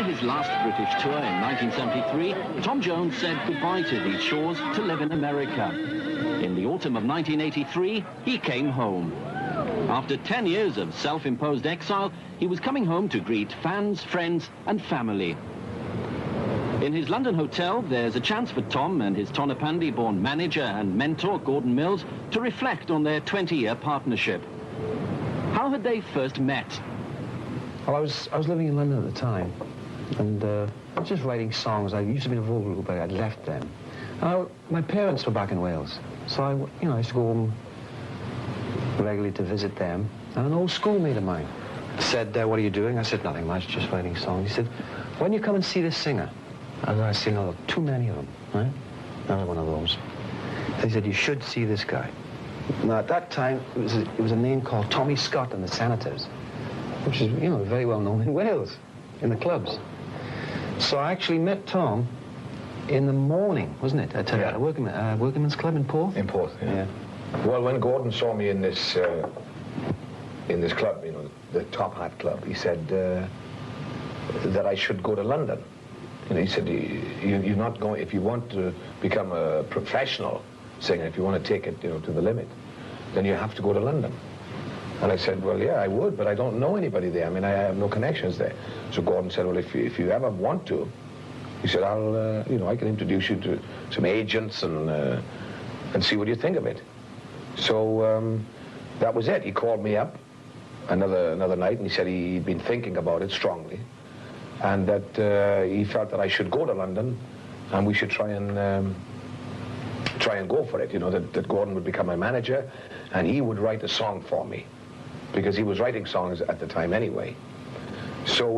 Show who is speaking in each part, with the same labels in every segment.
Speaker 1: After his last British tour in 1973, Tom Jones said goodbye to these shores to live in America. In the autumn of 1983, he came home. After 10 years of self-imposed exile, he was coming home to greet fans, friends and family. In his London hotel, there's a chance for Tom and his Tonopandi-born manager and mentor, Gordon Mills, to reflect on their 20-year partnership. How had they first met?
Speaker 2: Well, I was living in London at the time, and I was just writing songs. I used to be in a vocal group, but I'd left them. My parents were back in Wales, so I used to go home regularly to visit them. And an old schoolmate of mine said, "What are you doing?" I said, "Nothing much, just writing songs." He said, "Why don't you come and see this singer?" And I said, "No, too many of them, right? Another one of those." And he said, "You should see this guy." Now, at that time, it was a name called Tommy Scott and the Senators, which is, very well known in Wales, in the clubs. So I actually met Tom in the morning, wasn't it? At a workman's club in Porth?
Speaker 3: In Porth, yeah. Well, when Gordon saw me in this club, the Top Hat Club, he said that I should go to London. He said, you're not going, if you want to become a professional singer, if you want to take it, to the limit, then you have to go to London. And I said, well, yeah, I would, but I don't know anybody there. I mean, I have no connections there. So Gordon said, well, if you ever want to, he said, I can introduce you to some agents and see what you think of it. So that was it. He called me up another night, and he said he'd been thinking about it strongly, and that he felt that I should go to London, and we should try and go for it. That Gordon would become my manager, and he would write a song for me, because he was writing songs at the time anyway. So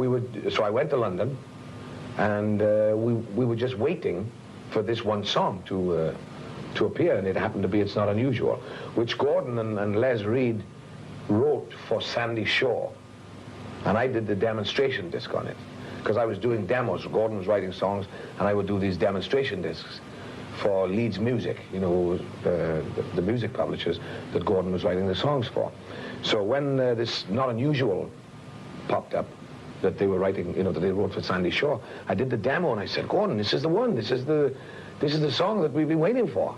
Speaker 3: I went to London, and we were just waiting for this one song to appear, and it happened to be It's Not Unusual, which Gordon and Les Reed wrote for Sandy Shaw, and I did the demonstration disc on it, because I was doing demos. Gordon was writing songs, and I would do these demonstration discs for Leeds Music, the music publishers that Gordon was writing the songs for. So when this Not Unusual popped up, that they were writing, that they wrote for Sandy Shaw, I did the demo, and I said, Gordon, this is the one. This is the song that we've been waiting for.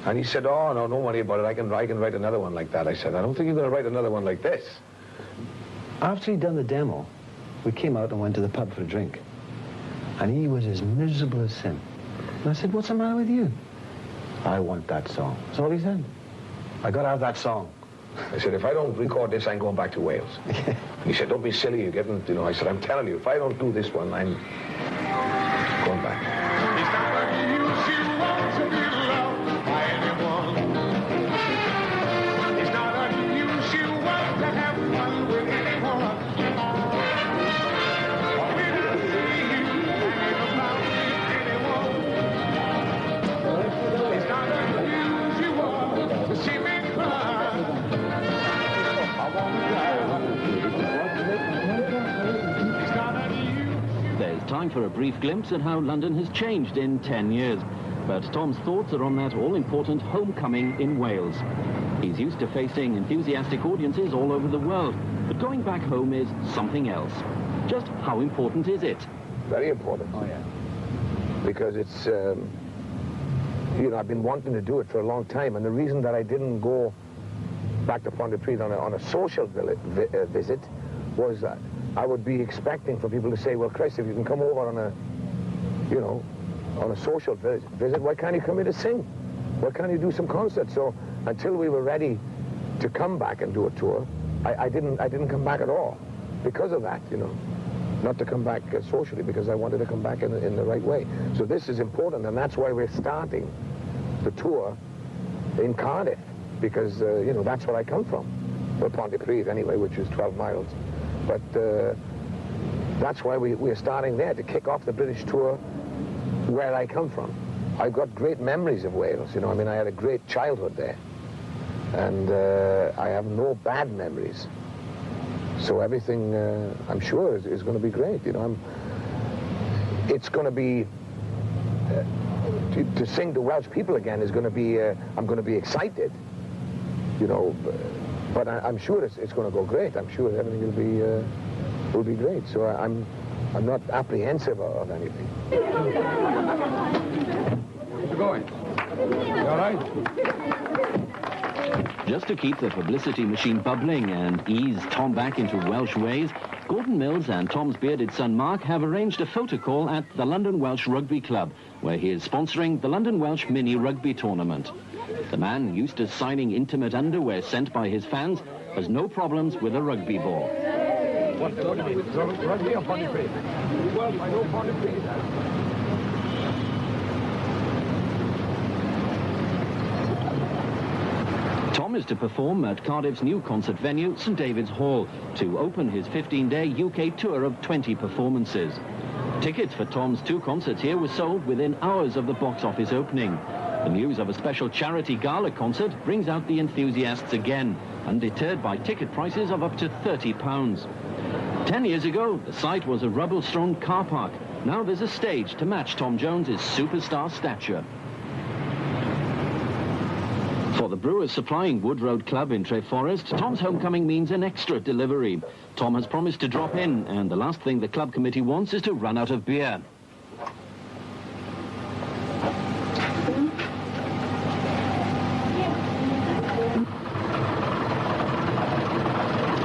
Speaker 3: And he said, oh, no, don't worry about it. I can write another one like that. I said, I don't think you're going to write another one like this.
Speaker 2: After he'd done the demo, we came out and went to the pub for a drink. And he was as miserable as sin. And I said, what's the matter with you? I want that song. That's all he said. I got to have that song.
Speaker 3: I said, if I don't record this, I'm going back to Wales. He said, don't be silly, you're getting, I said, I'm telling you, if I don't do this one, I'm going back.
Speaker 1: There's time for a brief glimpse at how London has changed in 10 years. But Tom's thoughts are on that all-important homecoming in Wales. He's used to facing enthusiastic audiences all over the world, but going back home is something else. Just how important is it?
Speaker 3: Very important.
Speaker 2: Oh, yeah.
Speaker 3: Because it's, I've been wanting to do it for a long time, and the reason that I didn't go back to Pontypridd on a social visit was that I would be expecting for people to say, well, Chris, if you can come over on a social visit, why can't you come here to sing? Why can't you do some concerts? So until we were ready to come back and do a tour, I didn't come back at all because of that, Not to come back socially, because I wanted to come back in the right way. So this is important, and that's why we're starting the tour in Cardiff, because, that's where I come from. Well, Pontypridd anyway, which is 12 miles. But that's why we're starting there, to kick off the British tour where I come from. I've got great memories of Wales, I had a great childhood there. And I have no bad memories. So everything, I'm sure, is going to be great, It's going to be, to sing to Welsh people again is going to be, I'm going to be excited, But I'm sure it's going to go great. I'm sure everything will be great. So I'm not apprehensive of anything.
Speaker 4: How's it going? You all right?
Speaker 1: Just to keep the publicity machine bubbling and ease Tom back into Welsh ways, Gordon Mills and Tom's bearded son Mark have arranged a photo call at the London Welsh Rugby Club, where he is sponsoring the London Welsh Mini Rugby Tournament. The man, used to signing intimate underwear sent by his fans, has no problems with a rugby ball.
Speaker 4: What rugby or potty pig? Well, I know potty pig.
Speaker 1: Tom is to perform at Cardiff's new concert venue, St David's Hall, to open his 15-day UK tour of 20 performances. Tickets for Tom's 2 concerts here were sold within hours of the box office opening. The news of a special charity gala concert brings out the enthusiasts again, undeterred by ticket prices of up to £30. 10 years ago, the site was a rubble-strewn car park. Now there's a stage to match Tom Jones's superstar stature. For the brewers supplying Wood Road Club in Treforest, Tom's homecoming means an extra delivery. Tom has promised to drop in, and the last thing the club committee wants is to run out of beer.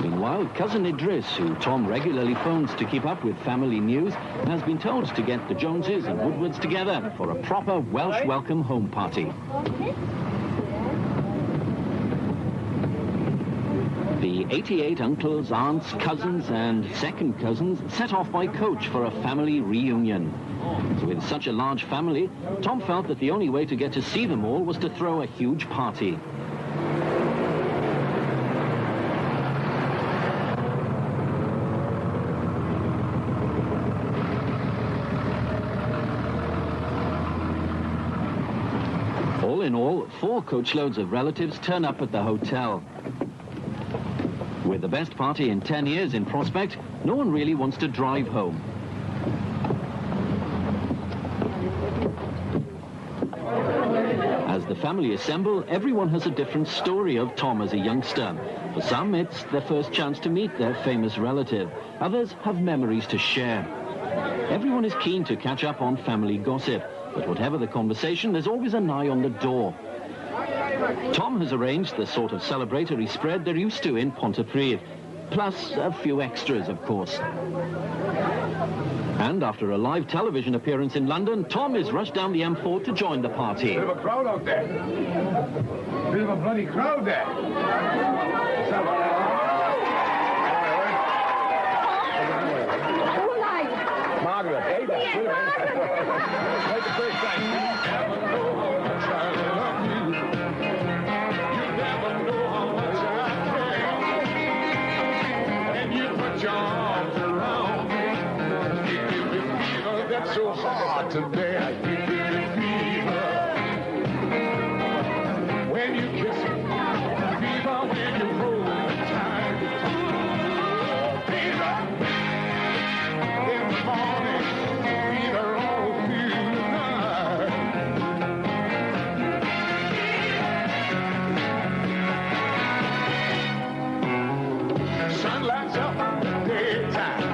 Speaker 1: Meanwhile, cousin Idris, who Tom regularly phones to keep up with family news, has been told to get the Joneses and Woodwards together for a proper Welsh welcome home party. The 88 uncles, aunts, cousins and second cousins set off by coach for a family reunion. With such a large family, Tom felt that the only way to get to see them all was to throw a huge party. All in all, 4 coachloads of relatives turn up at the hotel. With the best party in 10 years in prospect, no one really wants to drive home. As the family assemble, everyone has a different story of Tom as a youngster. For some, it's their first chance to meet their famous relative. Others have memories to share. Everyone is keen to catch up on family gossip, but whatever the conversation, there's always an eye on the door. Tom has arranged the sort of celebratory spread they're used to in Pontypridd, plus a few extras, of course. And after a live television appearance in London, Tom is rushed down the M4 to join the party.
Speaker 4: Bit of a crowd out there. Bit of a bloody crowd there. Margaret, hey there. Wait a minute. Take the first time. So hard to bear, you give me fever. When you kiss me, fever when you roll the tide. Fever in the morning, fever all through the night. Sun lights up in the daytime.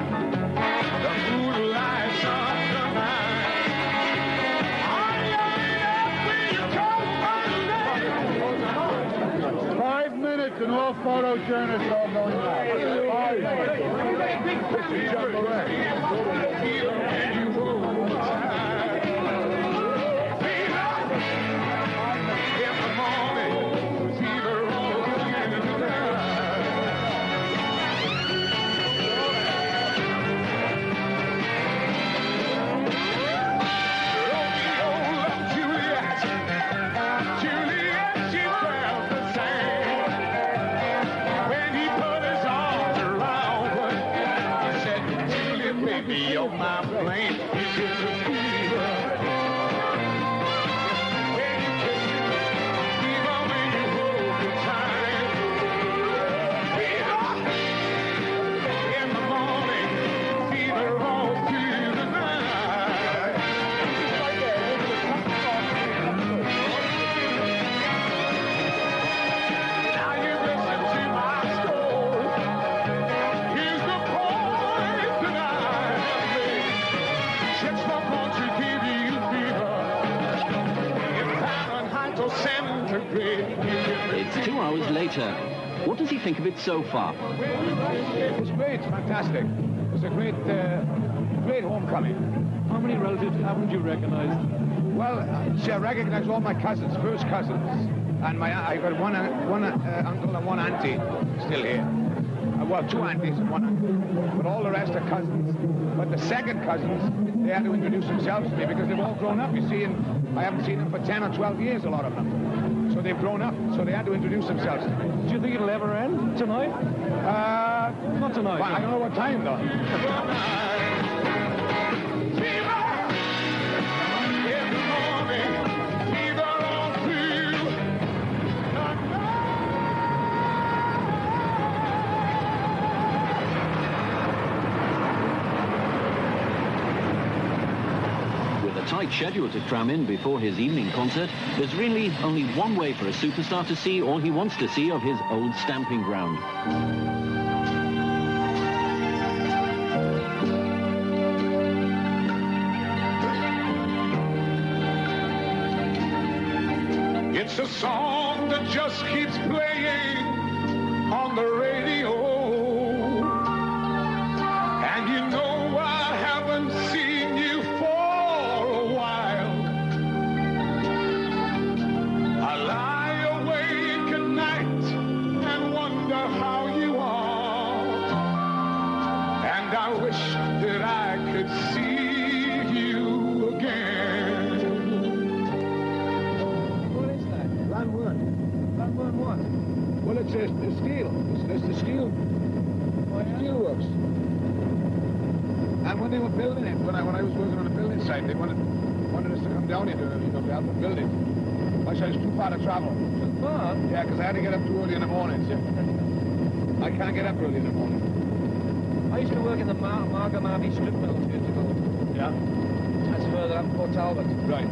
Speaker 4: The moon lights up. 5 minutes and all photo journalists are going out. 5 You're my flame, you give me fever. When you kiss me, fever when you hold me tight. Fever in the morning, fever all through the night. Now you listen to my story. Here's the point tonight.
Speaker 1: hours later. What does he think of it so far?
Speaker 3: It's great, it's fantastic. It's a great, great homecoming.
Speaker 5: How many relatives haven't you recognized?
Speaker 3: Well, see, I recognize all my cousins, first cousins. And I've got one uncle and one auntie still here. Well, two aunties and one uncle. But all the rest are cousins. But the second cousins, they had to introduce themselves to me because they've all grown up, you see, and I haven't seen them for 10 or 12 years, a lot of them. So they've grown up, so they had to introduce themselves to me.
Speaker 5: Do you think it'll ever end tonight? Not tonight.
Speaker 3: Well, I don't know what time, though.
Speaker 1: Tight schedule to cram in before his evening concert, there's really only one way for a superstar to see all he wants to see of his old stamping ground.
Speaker 4: It's a song that just keeps playing on the radio. And you know I haven't seen you for a while. I lie awake at night and wonder how you are. And I wish that I could see you again.
Speaker 3: What is that? Landworm. Landworm what? Well, it's the steel. It's the steel. Steelworks. And when they were building it, when I was working on a building site, they wanted us to come down here to help them build it. I said it's too far to travel. Too far? Yeah, because I had to get up too early in the morning. I can't get up early in the morning.
Speaker 5: I used to work in the Markham Army strip mill years ago.
Speaker 3: Yeah?
Speaker 5: That's further up Port Talbot.
Speaker 3: Right.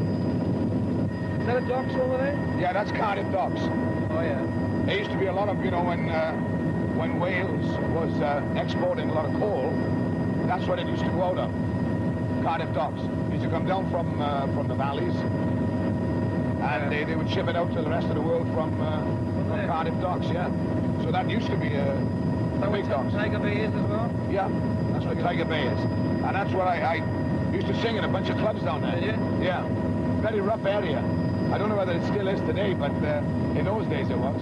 Speaker 5: Is that a docks over there?
Speaker 3: Yeah, that's Cardiff Docks.
Speaker 5: Oh, yeah.
Speaker 3: There used to be a lot of, when Wales was exporting a lot of coal, that's what it used to go out of. Cardiff Docks. It used to come down from the valleys, and they would ship it out to the rest of the world from Cardiff Docks, yeah. So that used to be a big docks.
Speaker 5: Tiger Bay is as well?
Speaker 3: Yeah, that's what Tiger Bay is. And that's what I used to sing in a bunch of clubs down there.
Speaker 5: Did you?
Speaker 3: Yeah. Very rough area. I don't know whether it still is today, but in those days it was.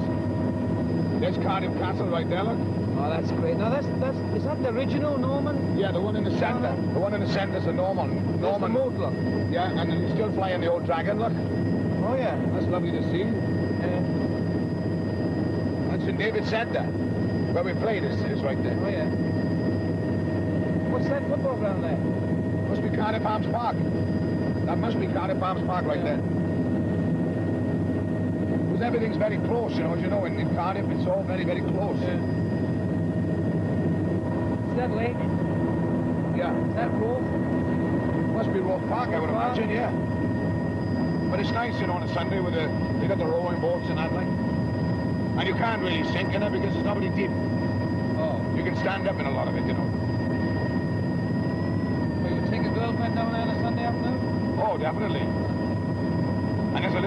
Speaker 3: There's Cardiff Castle right there, look.
Speaker 5: Oh, that's great. Now, is that the original Norman?
Speaker 3: Yeah, the one in the centre. The one in the centre is a Norman.
Speaker 5: Norman boat, look.
Speaker 3: Yeah, and you're still flying the old Dragon, look.
Speaker 5: Oh, yeah.
Speaker 3: That's lovely to see. And St. David's Centre, where we played, is right there.
Speaker 5: Oh, yeah. What's that football ground there?
Speaker 3: Must be Cardiff Arms Park. That must be Cardiff Arms Park right there. Because everything's very close, you know, in Cardiff it's all very, very close.
Speaker 5: Yeah. Is that lake?
Speaker 3: Yeah.
Speaker 5: Is that Roe?
Speaker 3: Must be Roe Park, I would imagine, yeah. But it's nice, you know, on a Sunday with they got the rowing boats and that, like. And you can't really sink in it because it's not really deep.
Speaker 5: Oh.
Speaker 3: You can stand up in a lot of it, you know.
Speaker 5: Will you take a girlfriend down there on a Sunday afternoon?
Speaker 3: Oh, definitely. And there's a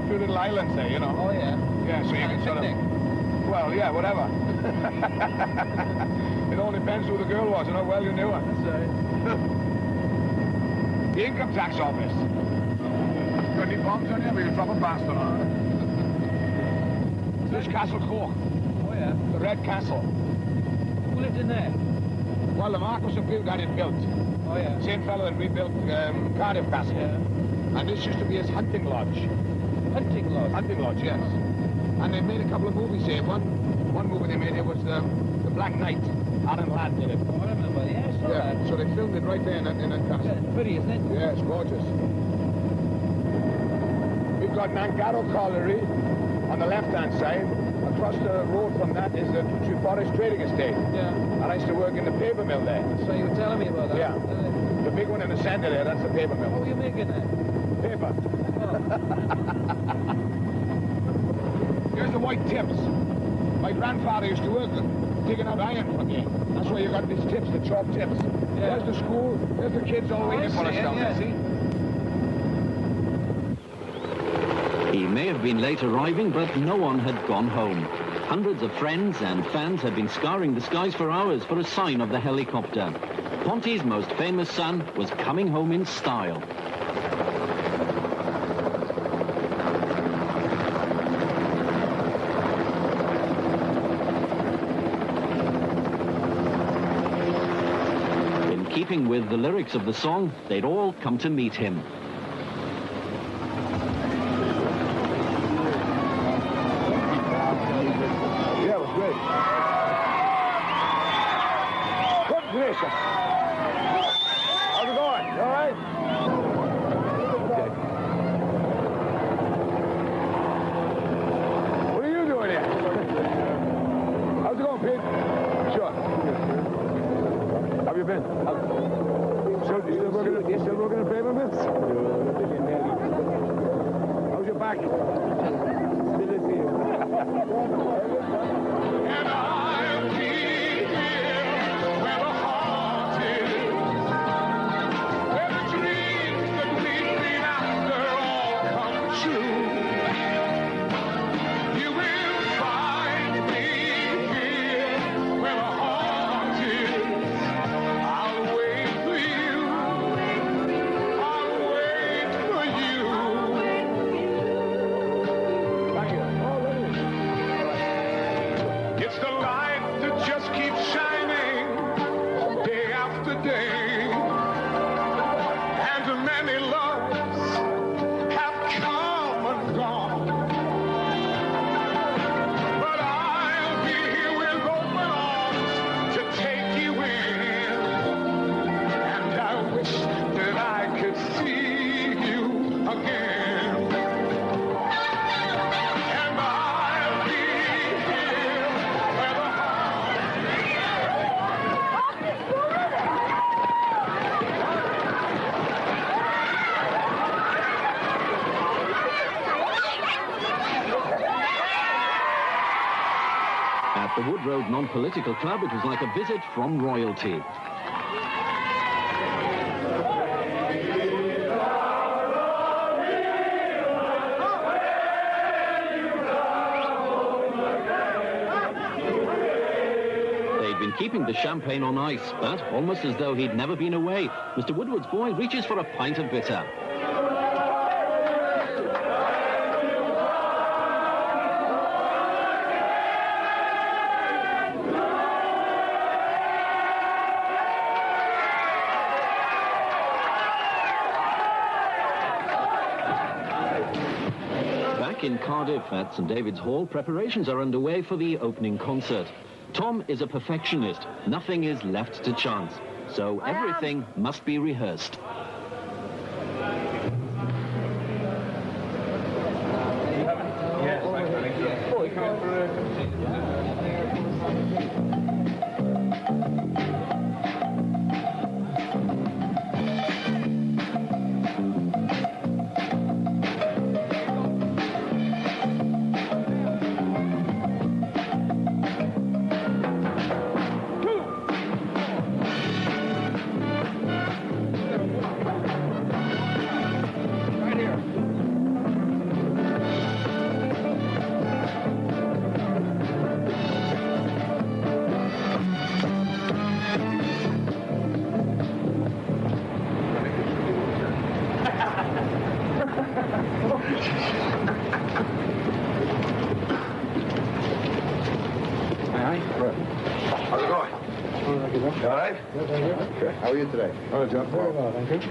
Speaker 3: few little islands there, you know.
Speaker 5: Oh, yeah.
Speaker 3: Yeah, so you can sort of... Well, yeah, whatever. It all depends who the girl was and how well you knew her.
Speaker 5: That's right.
Speaker 3: The income tax office. Got any bombs on you? We can drop a bastard on her. There's Castle Cork,
Speaker 5: Oh, yeah.
Speaker 3: the Red Castle.
Speaker 5: Who lived in there?
Speaker 3: Well, the Marquis of Build had it built.
Speaker 5: Oh, yeah.
Speaker 3: Same fellow that rebuilt Cardiff Castle.
Speaker 5: Yeah.
Speaker 3: And this used to be his hunting lodge.
Speaker 5: Hunting lodge?
Speaker 3: Hunting lodge, yes. And they made a couple of movies here. One movie they made here was the Black Knight. Alan Ladd did it.
Speaker 5: Oh, I remember. Yeah, I saw that.
Speaker 3: So they filmed it right there in that castle.
Speaker 5: Yeah, it's pretty, isn't it?
Speaker 3: Yeah, it's gorgeous. We've got Nangaro Colliery on the left-hand side. Across the road from that is the Forest Trading Estate.
Speaker 5: Yeah.
Speaker 3: And I used to work in the paper mill there.
Speaker 5: So you were telling me about that?
Speaker 3: Yeah. The big one in the centre there, that's the paper mill.
Speaker 5: What were you making there?
Speaker 3: Paper.
Speaker 5: Oh.
Speaker 3: Here's the white tips. My grandfather used to work digging out iron from here. That's why you got these tips, the chalk tips.
Speaker 5: Yeah.
Speaker 3: There's the school, there's the kids all waiting for us down there, see?
Speaker 1: He He may have been late arriving, but no one had gone home. Hundreds of friends and fans had been scouring the skies for hours for a sign of the helicopter. Ponty's most famous son was coming home in style. In keeping with the lyrics of the song, they'd all come to meet him.
Speaker 3: Yeah, it was great. Good gracious. How's it going? You all right? Okay. What are you doing here? How's it going, Pete? Sure. How have you been? You still working in paper mills? How's your back?
Speaker 4: And I'll be here where the heart is, where the dreams that we've been after all come true. You will find me here where the heart is. I'll wait for you. I'll wait for you.
Speaker 3: Thank you.
Speaker 4: It's the light that just keeps shining day after day. And many loves have come and gone. But I'll be here with open arms to take you in. And I wish that I could see you again. And I'll be here where the
Speaker 1: At the Wood Road Non-Political Club, it was like a visit from royalty. They'd been keeping the champagne on ice, but almost as though he'd never been away, Mr. Woodward's boy reaches for a pint of bitter. Back in Cardiff at St. David's Hall, preparations are underway for the opening concert. Tom is a perfectionist. Nothing is left to chance. So everything must be rehearsed.
Speaker 3: How's it going? You all right? Okay. How are you today? Oh, John. Very well, thank you.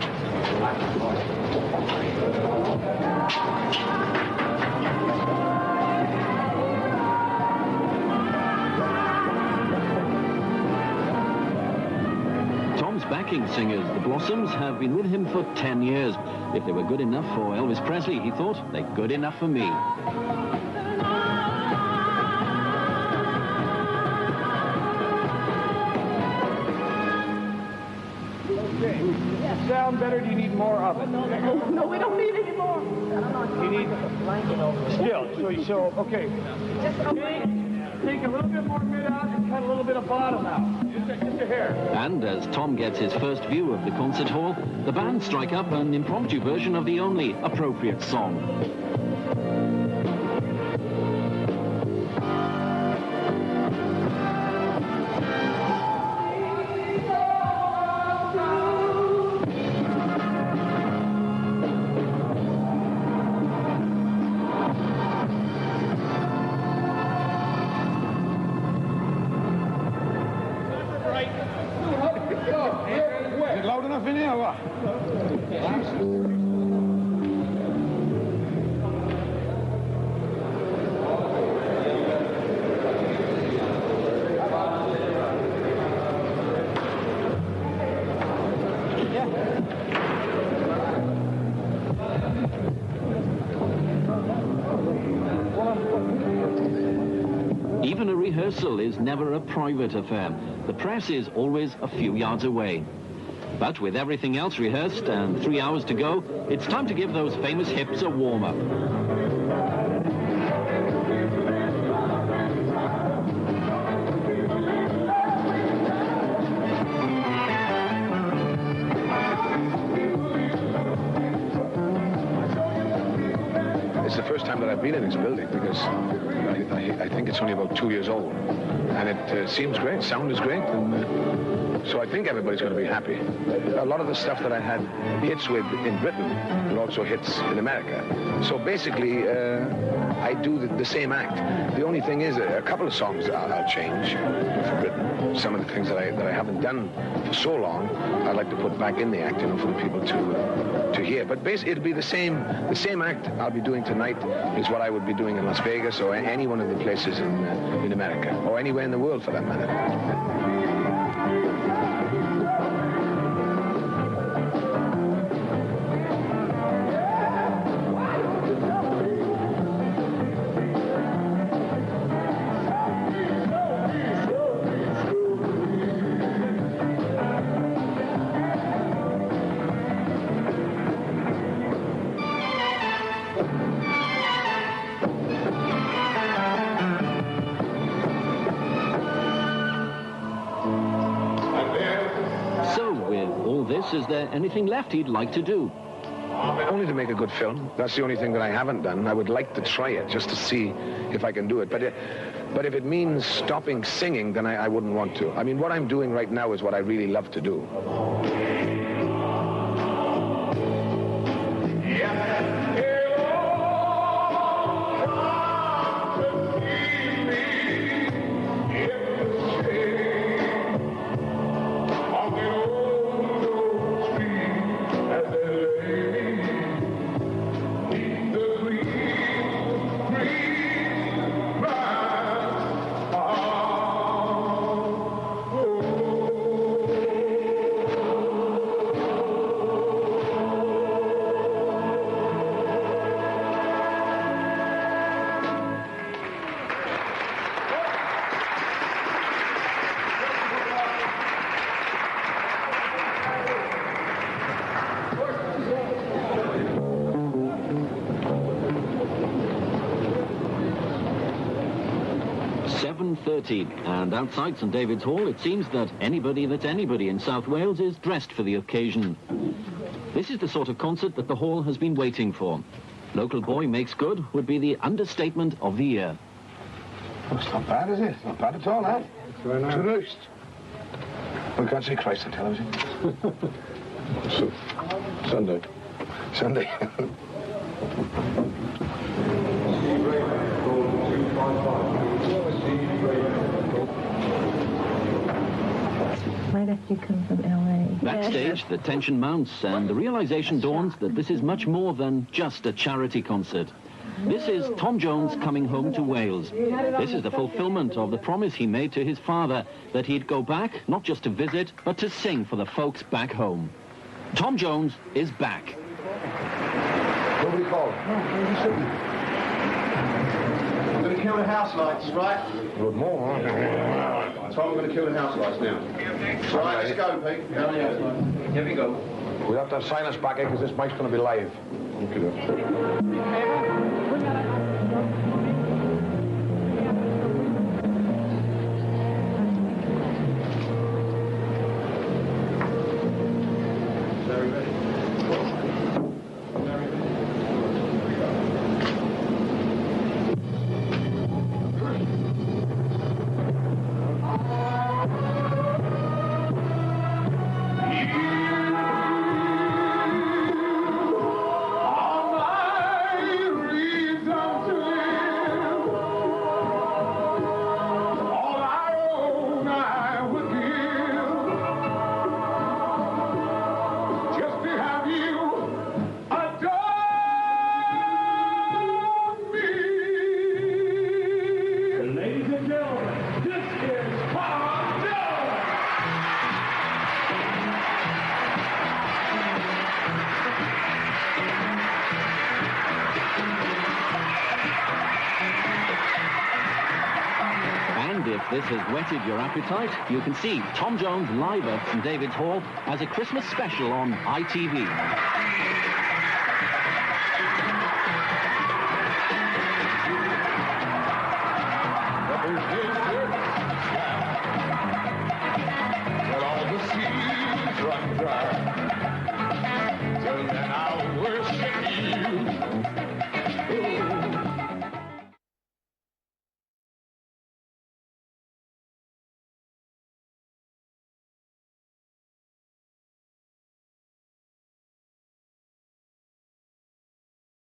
Speaker 1: Tom's backing singers, the Blossoms, have been with him for 10 years. If they were good enough for Elvis Presley, he thought, they're good enough for me.
Speaker 5: Sound better? Do you need more of it?
Speaker 6: No, we don't need any more.
Speaker 5: You need still. Okay. Take a little bit more mid out and cut a little bit of bottom out. Just a hair.
Speaker 1: And as Tom gets his first view of the concert hall, the band strike up an impromptu version of the only appropriate song.
Speaker 4: Is it loud enough in here or what?
Speaker 1: Even a rehearsal is never a private affair. The press is always a few yards away. But with everything else rehearsed and 3 hours to go, it's time to give those famous hips a warm-up.
Speaker 3: It's the first time that I've been in this building because I think it's only about 2 years old. And it seems great, sound is great, and so I think everybody's going to be happy. A lot of the stuff that I had hits with in Britain and also hits in America. So basically, I do the same act. The only thing is, a couple of songs I'll change for Britain. Some of the things that I haven't done for so long, I'd like to put back in the act, you know, for the people to hear. But basically, it'll be the same act I'll be doing tonight is what I would be doing in Las Vegas or any one of the places in America or anywhere in the world for that matter.
Speaker 1: Is there anything left he'd like to do?
Speaker 3: Only to make a good film. That's the only thing that I haven't done. I would like to try it just to see if I can do it. But if it means stopping singing, then I wouldn't want to. I mean, what I'm doing right now is what I really love to do.
Speaker 1: And outside St David's Hall, it seems that anybody that's anybody in South Wales is dressed for the occasion. This is the sort of concert that the hall has been waiting for. Local boy makes good would be the understatement of the year.
Speaker 3: Oh, it's not bad, is it? It's not bad at all, huh? It's very nice. Christ. We can't see Christ on television. So, Sunday.
Speaker 6: Right after you come from L.A.
Speaker 1: Backstage, the tension mounts, and the realization dawns that this is much more than just a charity concert. This is Tom Jones coming home to Wales. This is the fulfillment of the promise he made to his father that he'd go back, not just to visit, but to sing for the folks back home. Tom Jones is back.
Speaker 3: Nobody called.
Speaker 7: I'm going to kill the house lights, right?
Speaker 3: Good more, huh?
Speaker 7: So I'm going to kill the house lights now. Right, let's go, Pete. Here we go.
Speaker 3: We have to have silence back here because this mic's going to be live.
Speaker 4: All my
Speaker 1: this has whetted your appetite, you can see Tom Jones live at St David's Hall as a Christmas special on ITV.